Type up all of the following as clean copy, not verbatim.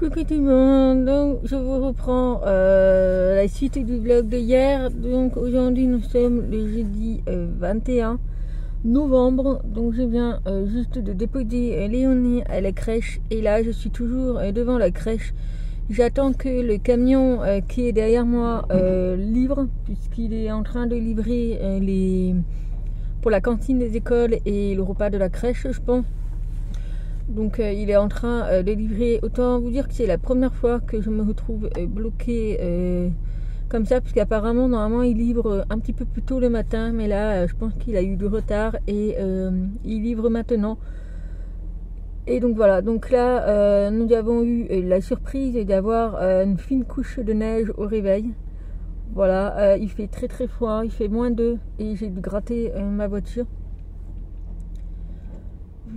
Coucou tout le monde, donc je vous reprends la suite du vlog de hier. Donc aujourd'hui nous sommes le jeudi 21 novembre. Donc je viens juste de déposer Léonie à la crèche et là je suis toujours devant la crèche. J'attends que le camion qui est derrière moi livre, puisqu'il est en train de livrer pour la cantine des écoles et le repas de la crèche, je pense. Donc il est en train de livrer. Autant vous dire que c'est la première fois que je me retrouve bloquée comme ça, parce qu'apparemment normalement il livre un petit peu plus tôt le matin, mais là je pense qu'il a eu du retard et il livre maintenant. Et donc voilà, donc là nous avons eu la surprise d'avoir une fine couche de neige au réveil. Voilà, il fait très très froid, il fait -2 et j'ai dû gratter ma voiture.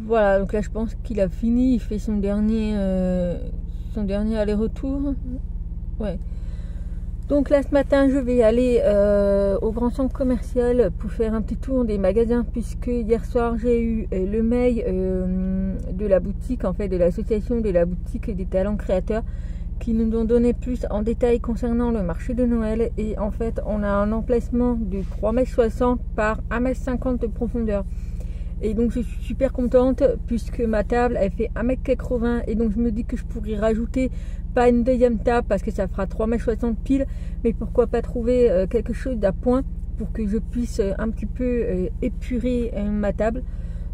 Voilà, donc là je pense qu'il a fini, il fait son dernier aller-retour. Ouais. Donc là ce matin je vais aller au grand centre commercial pour faire un petit tour des magasins, puisque hier soir j'ai eu le mail de la boutique, en fait de l'association de la boutique des talents créateurs, qui nous ont donné plus en détail concernant le marché de Noël. Et en fait on a un emplacement de 3,60 m par 1,50 m de profondeur. Et donc je suis super contente, puisque ma table elle fait 1,80 m, et donc je me dis que je pourrais rajouter pas une deuxième table parce que ça fera 3,60 m pile, mais pourquoi pas trouver quelque chose d'appoint pour que je puisse un petit peu épurer ma table.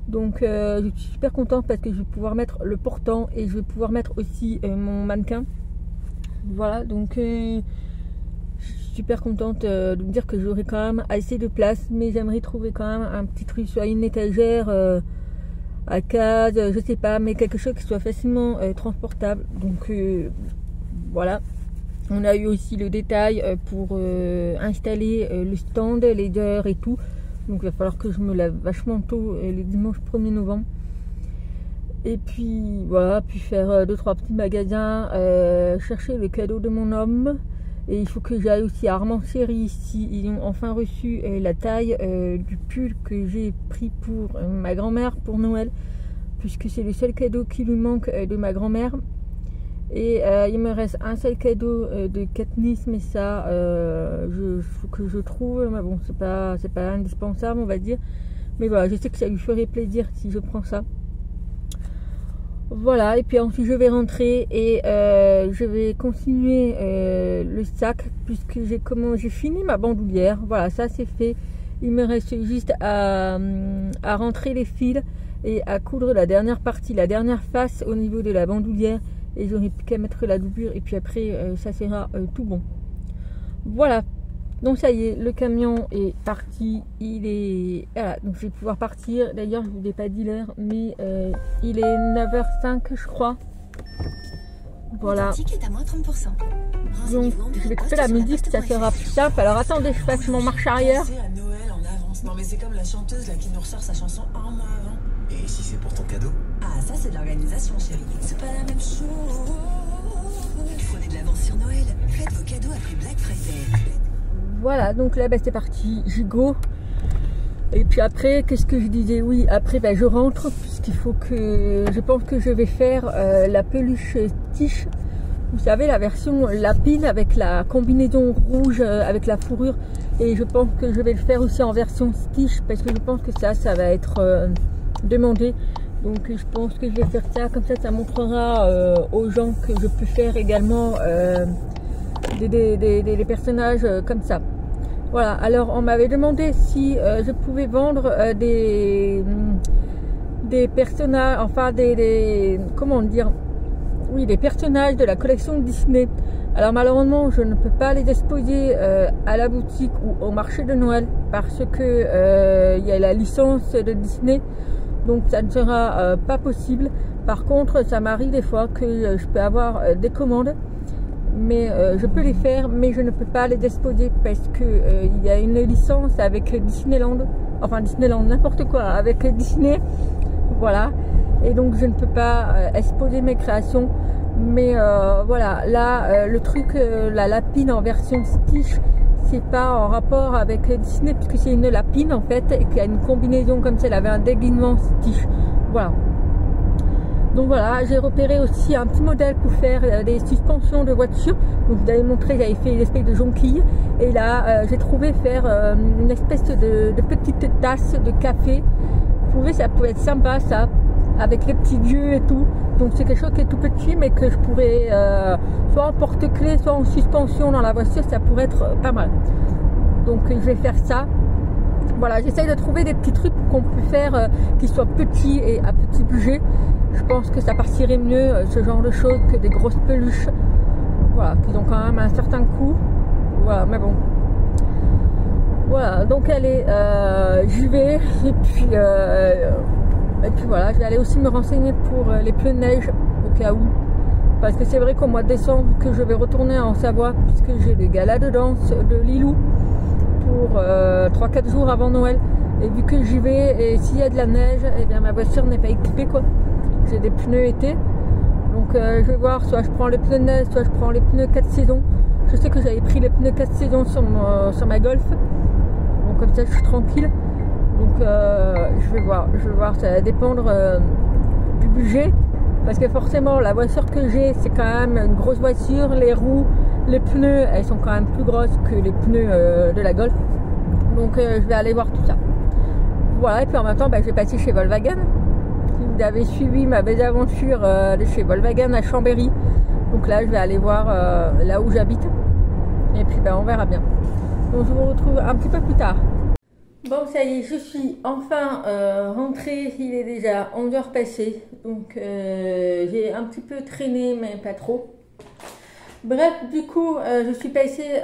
Donc je suis super contente parce que je vais pouvoir mettre le portant et je vais pouvoir mettre aussi mon mannequin. Voilà, donc je suis super contente de me dire que j'aurai quand même assez de place, mais j'aimerais trouver quand même un petit truc, soit une étagère à case, je sais pas, mais quelque chose qui soit facilement transportable. Donc voilà, on a eu aussi le détail pour installer le stand, les heures et tout. Donc il va falloir que je me lave vachement tôt le dimanche 1er novembre. Et puis voilà, puis faire 2-3 petits magasins, chercher le cadeau de mon homme. Et il faut que j'aille aussi à Armand Chéri ici. Ils ont enfin reçu la taille du pull que j'ai pris pour ma grand-mère pour Noël, puisque c'est le seul cadeau qui lui manque de ma grand-mère. Et il me reste un seul cadeau de Katniss, mais ça, faut que je trouve. Mais bon, c'est pas indispensable, on va dire. Mais voilà, je sais que ça lui ferait plaisir si je prends ça. Voilà, et puis ensuite je vais rentrer et je vais continuer le sac, puisque j'ai fini ma bandoulière. Voilà, ça c'est fait. Il me reste juste à rentrer les fils et à coudre la dernière partie, la dernière face au niveau de la bandoulière, et j'aurai plus qu'à mettre la doublure et puis après ça sera tout bon. Voilà, donc ça y est, le camion est parti, voilà, donc je vais pouvoir partir. D'ailleurs je vous ai pas dit l'heure, mais il est 9h05 je crois. Voilà, donc je vais couper la musique, ça sera plus simple. Alors attendez, je fasse mon marche arrière. Non mais c'est comme la chanteuse là qui nous ressort sa chanson un mois avant. Et si c'est pour ton cadeau? Ah ça c'est de l'organisation chérie. C'est pas la même chose. Prenez de l'avance sur Noël. Faites vos cadeaux après Black Friday. Voilà, donc là c'est parti, j'y go. Et puis après, qu'est-ce que je disais? Oui, après je rentre, puisqu'il faut que... Je pense que je vais faire la peluche Stitch. Vous savez, la version lapine avec la combinaison rouge avec la fourrure. Et je pense que je vais le faire aussi en version Stitch, parce que je pense que ça va être demandé. Donc je pense que je vais faire ça, comme ça montrera aux gens que je peux faire également des personnages comme ça. Voilà, alors on m'avait demandé si je pouvais vendre des personnages, enfin comment dire, oui, des personnages de la collection Disney. Alors malheureusement je ne peux pas les exposer à la boutique ou au marché de Noël, parce que il y a la licence de Disney, donc ça ne sera pas possible. Par contre ça m'arrive des fois que je peux avoir des commandes, mais je peux les faire, mais je ne peux pas les exposer parce que il y a une licence avec Disneyland, enfin Disneyland n'importe quoi, avec Disney, voilà, et donc je ne peux pas exposer mes créations. Mais voilà, là le truc, la lapine en version Stitch, c'est pas en rapport avec Disney, puisque c'est une lapine en fait et qu'il y a une combinaison comme ça, elle avait un déguisement Stitch, voilà. Donc voilà, j'ai repéré aussi un petit modèle pour faire des suspensions de voiture. Donc je vous avais montré, j'avais fait une espèce de jonquille. Et là, j'ai trouvé faire une espèce de petite tasse de café. Je trouvais que ça pouvait être sympa ça, avec les petits yeux et tout. Donc c'est quelque chose qui est tout petit, mais que je pourrais soit en porte-clés, soit en suspension dans la voiture, ça pourrait être pas mal. Donc je vais faire ça. Voilà, j'essaye de trouver des petits trucs qu'on peut faire qui soient petits et à petit budget. Je pense que ça partirait mieux, ce genre de choses, que des grosses peluches. Voilà, qui ont quand même un certain coût. Voilà, mais bon. Voilà, donc allez, j'y vais. Et puis voilà, je vais aller aussi me renseigner pour les pneus de neige, au cas où. Parce que c'est vrai qu'au mois de décembre, que je vais retourner en Savoie, puisque j'ai le gala de danse de Lilou pour 3-4 jours avant Noël. Et vu que j'y vais, et s'il y a de la neige, et bien ma voiture n'est pas équipée quoi. J'ai des pneus été. Donc je vais voir, soit je prends les pneus de neige, soit je prends les pneus 4 saisons. Je sais que j'avais pris les pneus 4 saisons sur ma Golf. Donc comme ça je suis tranquille. Donc je vais voir, ça va dépendre du budget. Parce que forcément la voiture que j'ai, c'est quand même une grosse voiture. Les roues, les pneus, elles sont quand même plus grosses que les pneus de la Golf. Donc je vais aller voir tout ça. Voilà, et puis en même temps, je vais passer chez Volkswagen. Si vous avez suivi ma belle aventure de chez Volkswagen à Chambéry. Donc là, je vais aller voir là où j'habite. Et puis on verra bien. Donc je vous retrouve un petit peu plus tard. Bon, ça y est, je suis enfin rentrée. Il est déjà 11h passées. Donc j'ai un petit peu traîné, mais pas trop. Bref, du coup, je suis passée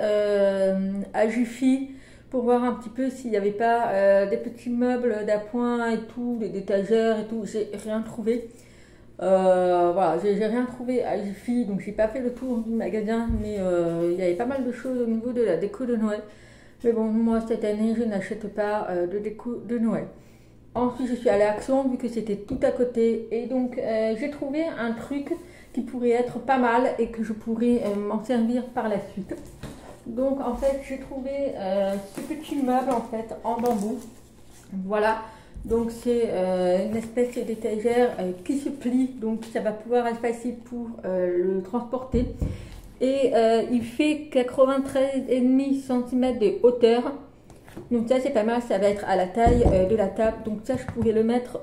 à Jiffy pour voir un petit peu s'il n'y avait pas des petits meubles d'appoint et tout, des étagères et tout. J'ai rien trouvé. Voilà, j'ai rien trouvé à Jiffy, donc j'ai pas fait le tour du magasin, mais il y avait pas mal de choses au niveau de la déco de Noël. Mais bon, moi cette année, je n'achète pas de déco de Noël. Ensuite, je suis allée à Action, vu que c'était tout à côté, et donc j'ai trouvé un truc qui pourrait être pas mal et que je pourrais m'en servir par la suite. Donc en fait, j'ai trouvé ce petit meuble en fait en bambou. Voilà. Donc c'est une espèce d'étagère qui se plie, donc ça va pouvoir être facile pour le transporter. Et il fait 93,5 cm de hauteur. Donc ça c'est pas mal, ça va être à la taille de la table. Donc ça je pourrais le mettre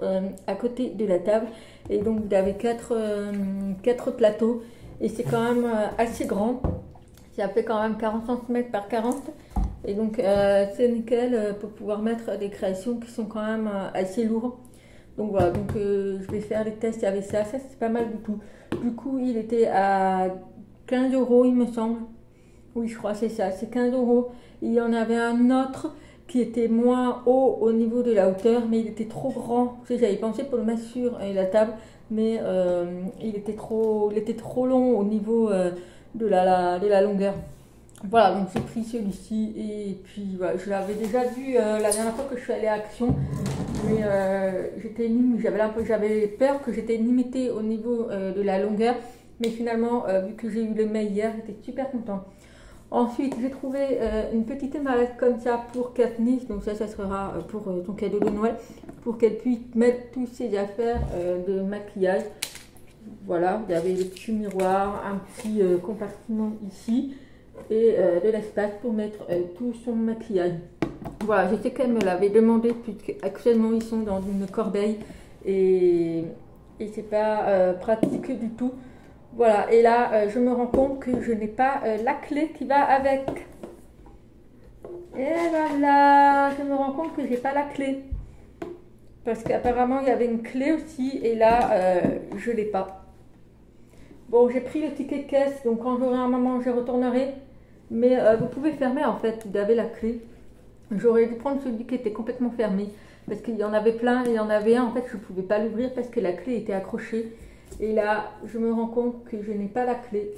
à côté de la table. Et donc vous avez 4 plateaux. Et c'est quand même assez grand. Ça fait quand même 40 cm par 40. Et donc c'est nickel pour pouvoir mettre des créations qui sont quand même assez lourdes. Donc voilà, donc je vais faire des tests avec ça. Ça c'est pas mal du tout. Du coup il était à 15 € il me semble. Oui je crois c'est ça, c'est 15 €. Il y en avait un autre qui était moins haut au niveau de la hauteur, mais il était trop grand. J'avais pensé pour le mettre sur la table, mais il était trop long au niveau de la longueur. Voilà, donc j'ai pris celui-ci et puis voilà, je l'avais déjà vu la dernière fois que je suis allée à Action, mais j'avais peur que j'étais limitée au niveau de la longueur, mais finalement vu que j'ai eu le mail hier, j'étais super contente. Ensuite, j'ai trouvé une petite mallette comme ça pour Katniss, donc ça sera pour son cadeau de Noël, pour qu'elle puisse mettre toutes ses affaires de maquillage. Voilà, il y avait le petit miroir, un petit compartiment ici et de l'espace pour mettre tout son maquillage. Voilà, je sais qu'elle me l'avait demandé puisqu'actuellement ils sont dans une corbeille et c'est pas pratique du tout. Voilà, et là je me rends compte que je n'ai pas la clé qui va avec. Et voilà, je me rends compte que j'ai pas la clé. Parce qu'apparemment il y avait une clé aussi et là je l'ai pas. Bon, j'ai pris le ticket de caisse, donc quand j'aurai un moment je retournerai. Mais vous pouvez fermer en fait, vous avez la clé. J'aurais dû prendre celui qui était complètement fermé. Parce qu'il y en avait plein et il y en avait un en fait je ne pouvais pas l'ouvrir parce que la clé était accrochée. Et là, je me rends compte que je n'ai pas la clé.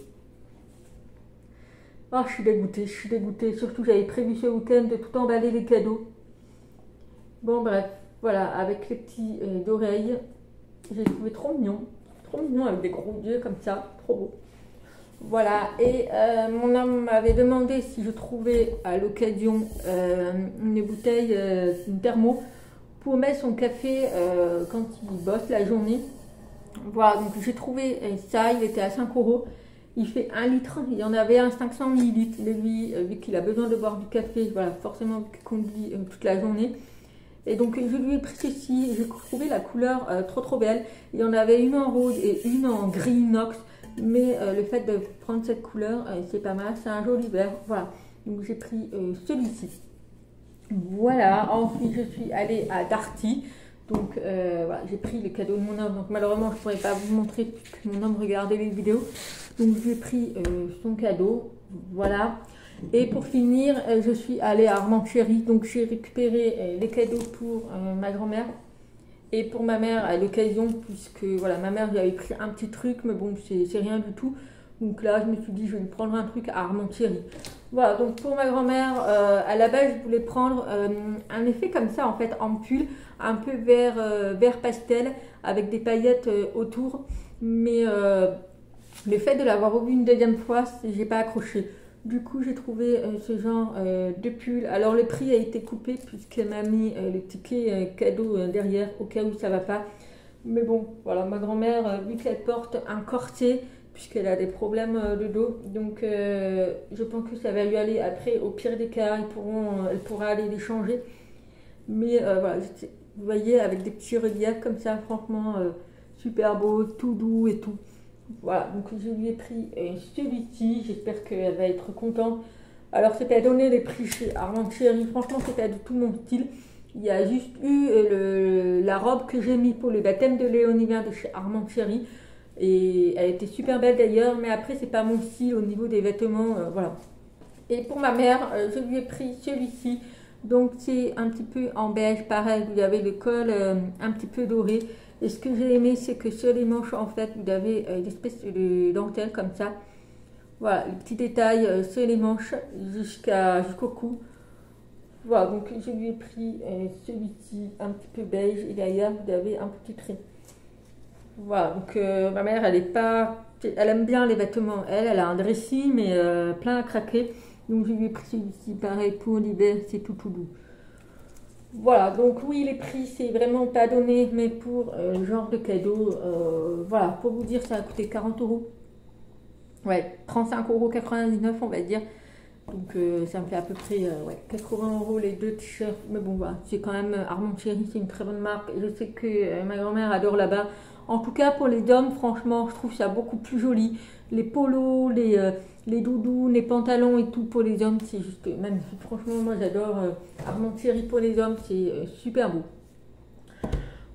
Oh, je suis dégoûtée. Surtout, j'avais prévu ce week-end de tout emballer les cadeaux. Bon, bref, voilà, avec les petits d'oreilles. J'ai trouvé trop mignon avec des gros yeux comme ça, trop beau. Voilà, et mon homme m'avait demandé si je trouvais à l'occasion une bouteille, une thermo, pour mettre son café quand il bosse la journée. Voilà, donc j'ai trouvé ça, il était à 5 euros. Il fait 1 litre, il y en avait un 500 millilitres. Mais lui, vu qu'il a besoin de boire du café, voilà, forcément qu'il conduit toute la journée. Et donc je lui ai pris ceci, j'ai trouvé la couleur trop belle. Il y en avait une en rose et une en gris inox. Mais le fait de prendre cette couleur, c'est pas mal, c'est un joli vert. Voilà, donc j'ai pris celui-ci. Voilà, ensuite je suis allée à Darty. Donc voilà, j'ai pris le cadeau de mon homme. Donc malheureusement je ne pourrais pas vous montrer puisque mon homme regardait les vidéos. Donc je lui ai pris son cadeau. Voilà. Et pour finir, je suis allée à Armand-Chéry. Donc j'ai récupéré les cadeaux pour ma grand-mère et pour ma mère à l'occasion, puisque voilà, ma mère lui avait pris un petit truc, mais bon, c'est rien du tout. Donc là, je me suis dit, je vais lui prendre un truc à Armand-Thierry. Voilà, donc pour ma grand-mère, à la base, je voulais prendre un effet comme ça, en fait, en pull, un peu vert pastel, avec des paillettes autour. Mais le fait de l'avoir revu une deuxième fois, j'ai pas accroché. Du coup, j'ai trouvé ce genre de pull. Alors, le prix a été coupé puisqu'elle m'a mis le ticket cadeau derrière au cas où ça va pas. Mais bon, voilà, ma grand-mère, vu qu'elle porte un corset, puisqu'elle a des problèmes de dos, donc je pense que ça va lui aller. Après, au pire des cas, elle pourra aller les changer. Mais voilà, vous voyez, avec des petits reliefs comme ça, franchement, super beau, tout doux et tout. Voilà, donc je lui ai pris celui-ci, j'espère qu'elle va être contente. Alors c'est pas donné les prix chez Armand-Chéry, franchement c'est pas du tout mon style. Il y a juste eu la robe que j'ai mis pour le baptême de Léonie vient de chez Armand-Chéry. Et elle était super belle d'ailleurs, mais après c'est pas mon style au niveau des vêtements, voilà. Et pour ma mère, je lui ai pris celui-ci. Donc c'est un petit peu en beige, pareil, vous avez le col un petit peu doré. Et ce que j'ai aimé, c'est que sur les manches, en fait, vous avez une espèce de dentelle comme ça. Voilà, les petits détails sur les manches jusqu'au cou. Voilà, donc je lui ai pris celui-ci un petit peu beige et derrière, vous avez un petit trait. Voilà, donc ma mère, elle aime bien les vêtements. Elle a un dressing, mais plein à craquer. Donc je lui ai pris celui-ci, pareil, pour l'hiver, c'est tout doux. Voilà, donc oui, les prix, c'est vraiment pas donné, mais pour le genre de cadeau, voilà, pour vous dire, ça a coûté 40 euros. Ouais, 35,99 € on va dire. Donc ça me fait à peu près 80 € les deux t-shirts. Mais bon, voilà, c'est quand même Armand-Chéry, c'est une très bonne marque. Je sais que ma grand-mère adore là-bas. En tout cas, pour les hommes, franchement, je trouve ça beaucoup plus joli. Les polos, les doudous, les pantalons et tout pour les hommes, c'est juste magnifique. Franchement, moi j'adore Armand-Chéry pour les hommes, c'est super beau.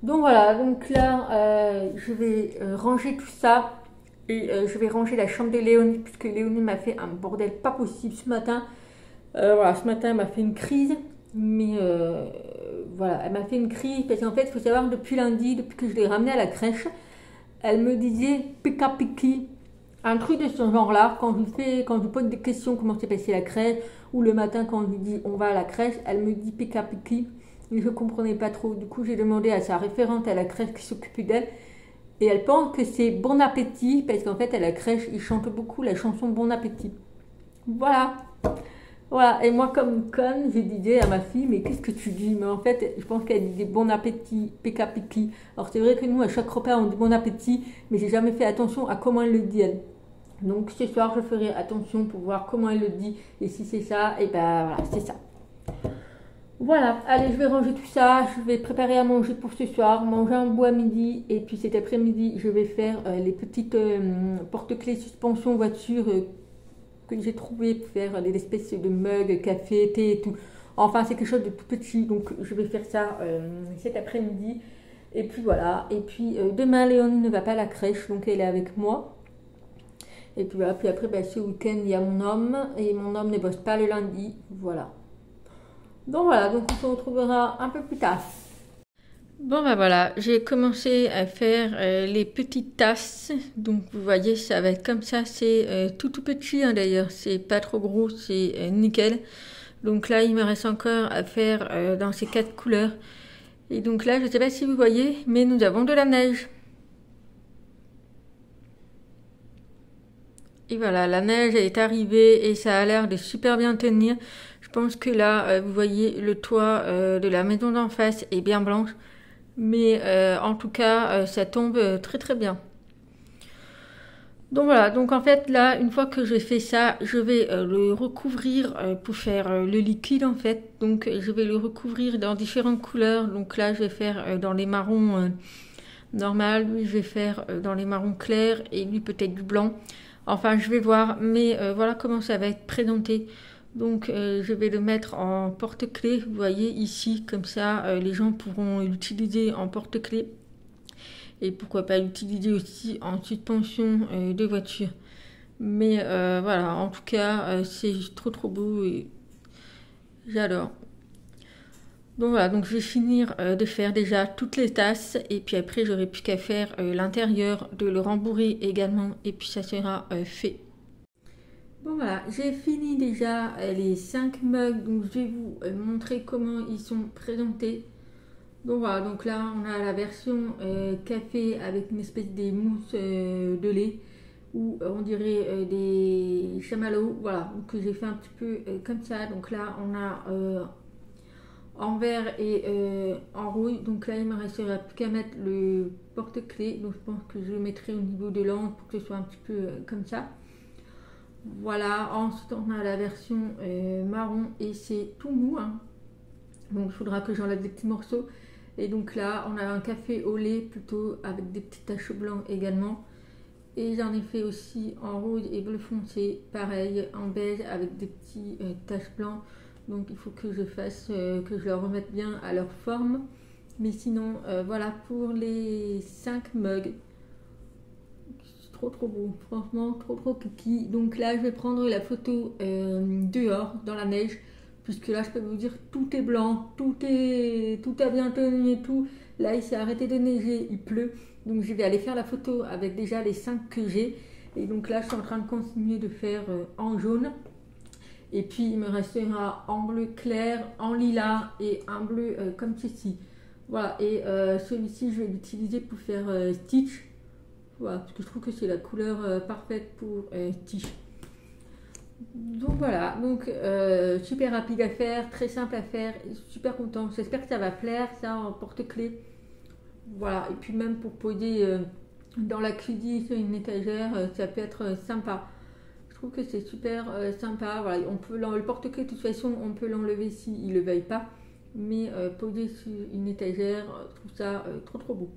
Donc voilà, donc là, je vais ranger tout ça. Et je vais ranger la chambre de Léonie, puisque Léonie m'a fait un bordel pas possible ce matin. Voilà, ce matin, elle m'a fait une crise. Mais voilà, elle m'a fait une crise parce qu'en fait, il faut savoir, depuis lundi, depuis que je l'ai ramenée à la crèche, elle me disait pika piki, un truc de ce genre-là. Quand je lui pose des questions, comment s'est passée la crèche, ou le matin, quand je lui dis on va à la crèche, elle me dit pika piki. Et je ne comprenais pas trop. Du coup, j'ai demandé à sa référente à la crèche qui s'occupe d'elle. Et elle pense que c'est bon appétit, parce qu'en fait, à la crèche, ils chantent beaucoup la chanson bon appétit. Voilà. Voilà. Et moi, comme conne, j'ai dit à ma fille, mais qu'est-ce que tu dis? Mais en fait, je pense qu'elle dit bon appétit, pika piki. Alors, c'est vrai que nous, à chaque repas, on dit bon appétit, mais j'ai jamais fait attention à comment elle le dit, elle. Donc, ce soir, je ferai attention pour voir comment elle le dit. Et si c'est ça, et ben voilà, c'est ça. Voilà, allez, je vais ranger tout ça, je vais préparer à manger pour ce soir, manger un bout à midi, et puis cet après-midi, je vais faire les petites porte-clés suspension voiture que j'ai trouvé pour faire des espèces de mugs, café, thé et tout. Enfin, c'est quelque chose de tout petit, donc je vais faire ça cet après-midi. Et puis voilà, et puis demain, Léonie ne va pas à la crèche, donc elle est avec moi. Et puis voilà, puis après, bah, ce week-end, il y a mon homme, et mon homme ne bosse pas le lundi, voilà. Donc voilà, donc on se retrouvera un peu plus tard. Bon ben voilà, j'ai commencé à faire les petites tasses. Donc vous voyez, ça va être comme ça. C'est tout petit hein, d'ailleurs, c'est pas trop gros, c'est nickel. Donc là, il me reste encore à faire dans ces 4 couleurs. Et donc là, je ne sais pas si vous voyez, mais nous avons de la neige. Et voilà, la neige est arrivée et ça a l'air de super bien tenir. Je pense que là, vous voyez, le toit de la maison d'en face est bien blanche. Mais en tout cas, ça tombe très très bien. Donc voilà, donc en fait là, une fois que j'ai fait ça, je vais le recouvrir pour faire le liquide en fait. Donc je vais le recouvrir dans différentes couleurs. Donc là, je vais faire dans les marrons normal, lui je vais faire dans les marrons clairs et lui peut-être du blanc. Enfin, je vais voir, mais voilà comment ça va être présenté. Donc je vais le mettre en porte-clés, vous voyez ici, comme ça les gens pourront l'utiliser en porte-clés. Et pourquoi pas l'utiliser aussi en suspension de voiture. Mais voilà, en tout cas, c'est trop trop beau et j'adore. Donc voilà, donc je vais finir de faire déjà toutes les tasses et puis après j'aurai plus qu'à faire l'intérieur, de le rembourrer également et puis ça sera fait. Bon voilà, j'ai fini déjà les 5 mugs, donc je vais vous montrer comment ils sont présentés. Donc voilà, donc là on a la version café avec une espèce de mousse de lait ou on dirait des chamallows, voilà, donc que j'ai fait un petit peu comme ça. Donc là on a en vert et en rouille, donc là il me restera plus qu'à mettre le porte-clés, donc je pense que je le mettrai au niveau de l'angle pour que ce soit un petit peu comme ça. Voilà, ensuite on a la version marron et c'est tout mou, hein. Donc il faudra que j'enlève des petits morceaux. Et donc là, on a un café au lait plutôt avec des petites taches blanches également. Et j'en ai fait aussi en rouge et bleu foncé, pareil, en beige avec des petits taches blanches. Donc il faut que je fasse, que je leur remette bien à leur forme. Mais sinon, voilà pour les 5 mugs. C'est trop trop beau, franchement, trop trop kiki. Donc là, je vais prendre la photo dehors, dans la neige. Puisque là, je peux vous dire, tout est blanc, tout a bien tenu et tout. Là, il s'est arrêté de neiger, il pleut. Donc, je vais aller faire la photo avec déjà les 5 que j'ai. Et donc là, je suis en train de continuer de faire en jaune. Et puis, il me restera en bleu clair, en lilas et un bleu comme ceci. Voilà, et celui-ci, je vais l'utiliser pour faire Stitch. Voilà, parce que je trouve que c'est la couleur parfaite pour Stitch. Donc voilà, donc super rapide à faire, très simple à faire, super content. J'espère que ça va plaire, ça en porte-clés. Voilà, et puis même pour poser dans la cuisine sur une étagère, ça peut être sympa. Je trouve que c'est super sympa. Voilà, on peut le porte-clés de toute façon, on peut l'enlever s'il ne le veuille pas. Mais poser sur une étagère, je trouve ça trop trop beau.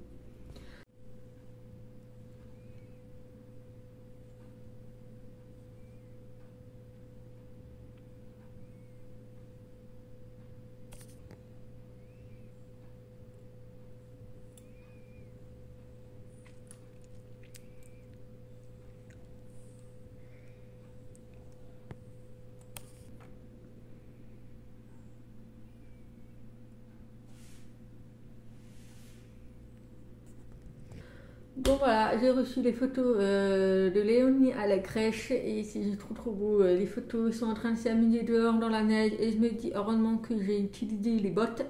Bon voilà, j'ai reçu les photos de Léonie à la crèche et c'est trop trop beau. Les photos sont en train de s'amuser dehors dans la neige et je me dis heureusement que j'ai utilisé les bottes,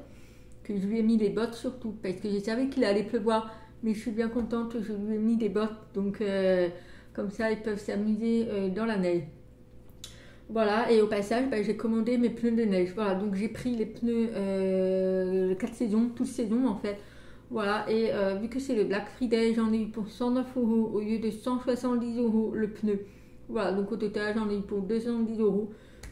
que je lui ai mis les bottes surtout parce que je savais qu'il allait pleuvoir, mais je suis bien contente que je lui ai mis des bottes, donc comme ça ils peuvent s'amuser dans la neige. Voilà, et au passage, j'ai commandé mes pneus de neige. Voilà, donc j'ai pris les pneus 4 saisons, toutes saisons en fait. Voilà, et vu que c'est le Black Friday, j'en ai eu pour 109 € au lieu de 170 € le pneu. Voilà, donc au total, j'en ai eu pour 210 €.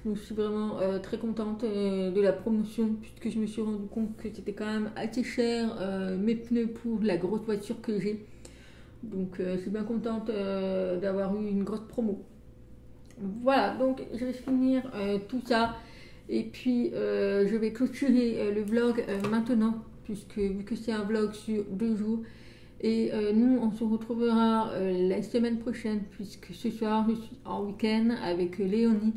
Donc je suis vraiment très contente de la promotion puisque je me suis rendu compte que c'était quand même assez cher mes pneus pour la grosse voiture que j'ai. Donc je suis bien contente d'avoir eu une grosse promo. Voilà, donc je vais finir tout ça et puis je vais clôturer le vlog maintenant puisque vu que c'est un vlog sur 2 jours et nous on se retrouvera la semaine prochaine puisque ce soir je suis en week-end avec Léonie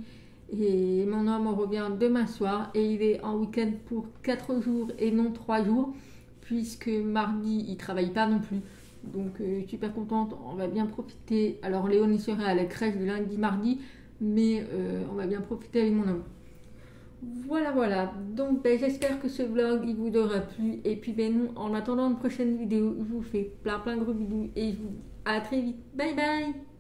et mon homme revient demain soir et il est en week-end pour 4 jours et non 3 jours puisque mardi il travaille pas non plus. Donc super contente, on va bien profiter. Alors Léonie sera à la crèche de lundi, mardi, mais on va bien profiter avec mon homme. Voilà. Donc j'espère que ce vlog il vous aura plu. Et puis nous, en attendant une prochaine vidéo, je vous fais plein de gros bisous et je vous dis à très vite. Bye bye.